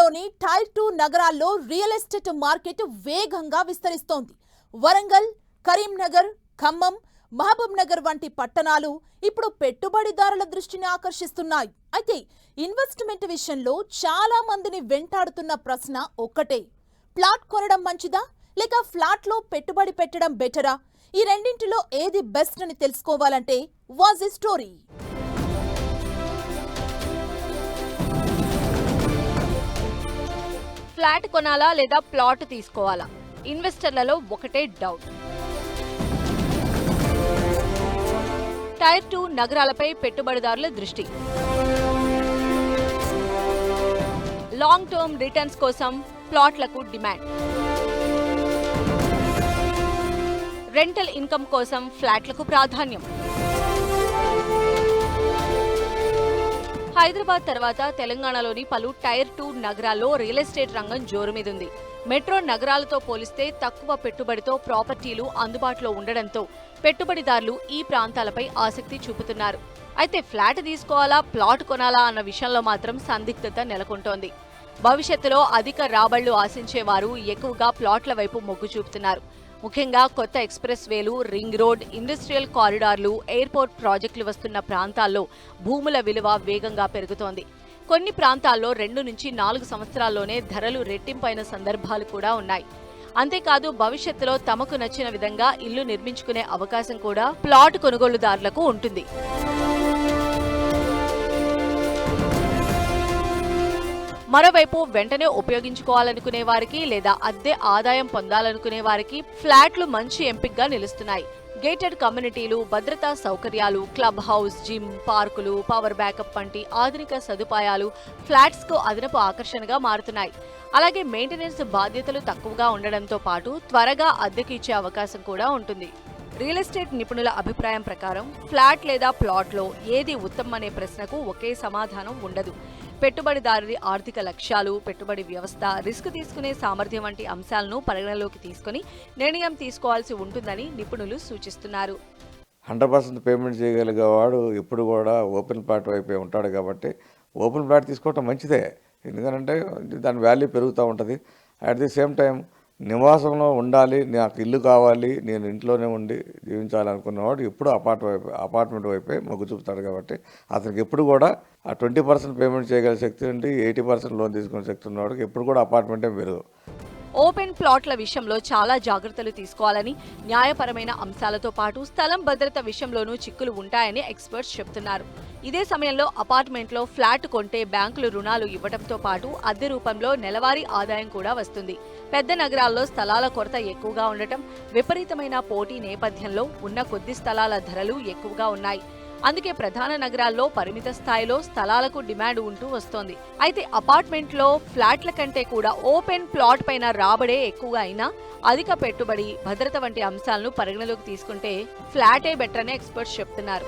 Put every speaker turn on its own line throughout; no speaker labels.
తెలంగాణలోని టైర్ 2 నగరాల్లో real estate market వేగంగా విస్తరిస్తోంది. వరంగల్, కరీంనగర్, ఖమ్మం, మహబూబ్ నగర్ వంటి పట్టణాలు ఇప్పుడు పెట్టుబడిదారుల దృష్టిని ఆకర్షిస్తున్నాయి. అయితే ఇన్వెస్ట్మెంట్ విషయంలో చాలా మందిని వెంటాడుతున్న ప్రశ్న ఒక్కటే: ప్లాట్ కొనడం మంచిదా లేక ఫ్లాట్లో పెట్టుబడి పెట్టడం బెటరా? ఈ రెండింటిలో ఏది బెస్ట్ అని తెలుసుకోవాలంటే వాజ్ ఎ స్టోరీ.
ఫ్లాట్ కొనాలా లేదా ప్లాట్ తీసుకోవాలా? ఇన్వెస్టర్లలో ఒకటే డౌట్. టైర్ 2 నగరాలపై పెట్టుబడిదారుల దృష్టి. లాంగ్ టర్మ్ రిటర్న్స్ కోసం ప్లాట్లకు డిమాండ్. రెంటల్ ఇన్కమ్ కోసం ఫ్లాట్లకు ప్రాధాన్యం. హైదరాబాద్ తర్వాత తెలంగాణలోని పలు టైర్ 2 నగరాల్లో రియల్ ఎస్టేట్ రంగం జోరు మీదుంది. మెట్రో నగరాలతో పోలిస్తే తక్కువ పెట్టుబడితో ప్రాపర్టీలు అందుబాటులో ఉండడంతో పెట్టుబడిదారులు ఈ ప్రాంతాలపై ఆసక్తి చూపుతున్నారు. అయితే ఫ్లాట్ తీసుకోవాలా, ప్లాట్ కొనాలా అన్న విషయంలో మాత్రం సందిగ్ధత నెలకొంటోంది. భవిష్యత్తులో అధిక రాబళ్లు ఆశించేవారు ఎక్కువగా ప్లాట్ల వైపు మొగ్గు చూపుతున్నారు. ముఖ్యంగా కొత్త ఎక్స్ప్రెస్ వేలు, రింగ్ రోడ్, ఇండస్ట్రియల్ కారిడార్లు, ఎయిర్పోర్ట్ ప్రాజెక్టులు వస్తున్న ప్రాంతాల్లో భూముల విలువ వేగంగా పెరుగుతోంది. కొన్ని ప్రాంతాల్లో 2 నుంచి 4 సంవత్సరాల్లోనే ధరలు రెట్టింపైన సందర్భాలు కూడా ఉన్నాయి. అంతేకాదు భవిష్యత్తులో తమకు నచ్చిన విధంగా ఇల్లు నిర్మించుకునే అవకాశం కూడా ప్లాట్ కొనుగోలుదారులకు ఉంటుంది. మరోవైపు వెంటనే ఉపయోగించుకోవాలనుకునే వారికి లేదా అద్దె ఆదాయం పొందాలనుకునే వారికి ఫ్లాట్లు మంచి ఎంపికగా నిలుస్తున్నాయి. గేటెడ్ కమ్యూనిటీలు, భద్రతా సౌకర్యాలు, క్లబ్ హౌస్, జిమ్, పార్కులు, పవర్ బ్యాకప్ వంటి ఆధునిక సదుపాయాలు ఫ్లాట్స్ కు అదనపు ఆకర్షణగా మారుతున్నాయి. అలాగే మెయింటెనెన్స్ బాధ్యతలు తక్కువగా ఉండడంతో పాటు త్వరగా అద్దెకి ఇచ్చే అవకాశం కూడా ఉంటుంది. రియల్ ఎస్టేట్ నిపుణుల అభిప్రాయం ప్రకారం ఫ్లాట్ లేదా ప్లాట్లో ఏది ఉత్తమం అనే ప్రశ్నకు ఒకే సమాధానం ఉండదు. పెట్టుబడిదారుడి ఆర్థిక లక్ష్యాలు, పెట్టుబడి వ్యవస్థ, రిస్క్ తీసుకునే సామర్థ్యం వంటి అంశాలను పరిగణలోకి తీసుకుని నిర్ణయం తీసుకోవాల్సి ఉంటుందని నిపుణులు సూచిస్తున్నారు.
100% పేమెంట్ చేయగలిగేవాడు ఎప్పుడు కూడా ఓపెన్ ప్లాట్ వైపే ఉంటాడు కాబట్టి ఓపెన్ ప్లాట్ తీసుకోవటం మంచిదే. ఎందుకంటే దాని వాల్యూ పెరుగుతూ ఉంటుంది. అట్ ది సేమ్ టైం నివాసంలో ఉండాలి, నాకు ఇల్లు కావాలి, నేను ఇంట్లోనే ఉండి జీవించాలనుకున్నవాడు ఎప్పుడు అపార్ట్మెంట్ వైపే మొగ్గు చూపుతాడు కాబట్టి అతనికి ఎప్పుడు కూడా ఆ 20% పేమెంట్ చేయగల శక్తి ఉండి 80% లోన్ తీసుకునే శక్తి ఉన్నవాడికి ఎప్పుడు కూడా అపార్ట్మెంటే మెరుగు.
ఓపెన్ ప్లాట్ల విషయంలో చాలా జాగ్రత్తలు తీసుకోవాలని, న్యాయపరమైన అంశాలతో పాటు స్థలం భద్రత విషయంలోనూ చిక్కులు ఉంటాయని ఎక్స్పర్ట్స్ చెబుతున్నారు. ఇదే సమయంలో అపార్ట్మెంట్లో ఫ్లాట్ కొంటే బ్యాంకులు రుణాలు ఇవ్వడంతో పాటు అద్దె రూపంలో నెలవారీ ఆదాయం కూడా వస్తుంది. పెద్ద నగరాల్లో స్థలాల కొరత ఎక్కువగా ఉండటం, విపరీతమైన పోటీ నేపథ్యంలో ఉన్న కొద్ది స్థలాల ధరలు ఎక్కువగా ఉన్నాయి. అందుకే ప్రధాన నగరాల్లో పరిమిత స్థాయిలో స్థలాలకు డిమాండ్ ఉంటూ వస్తోంది. అయితే అపార్ట్మెంట్లో ఫ్లాట్ల కంటే కూడా ఓపెన్ ప్లాట్ పైన రాబడే ఎక్కువగా అయినా అధిక పెట్టుబడి, భద్రత వంటి అంశాలను పరిగణలోకి తీసుకుంటే ఫ్లాటే బెటర్ అని ఎక్స్పర్ట్స్ చెప్తున్నారు.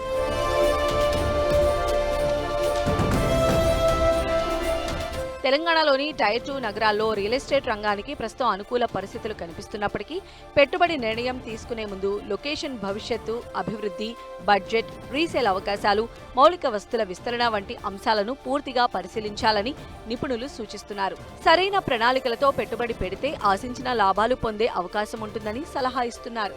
తెలంగాణలోని టైర్ 2 నగరాల్లో రియల్ ఎస్టేట్ రంగానికి ప్రస్తుతం అనుకూల పరిస్థితులు కనిపిస్తున్నప్పటికీ పెట్టుబడి నిర్ణయం తీసుకునే ముందు లొకేషన్, భవిష్యత్తు, అభివృద్ధి, బడ్జెట్, రీసేల్ అవకాశాలు, మౌలిక వస్తువుల విస్తరణ వంటి అంశాలను పూర్తిగా పరిశీలించాలని నిపుణులు సూచిస్తున్నారు. సరైన ప్రణాళికలతో పెట్టుబడి పెడితే ఆశించిన లాభాలు పొందే అవకాశం ఉంటుందని సలహా ఇస్తున్నారు.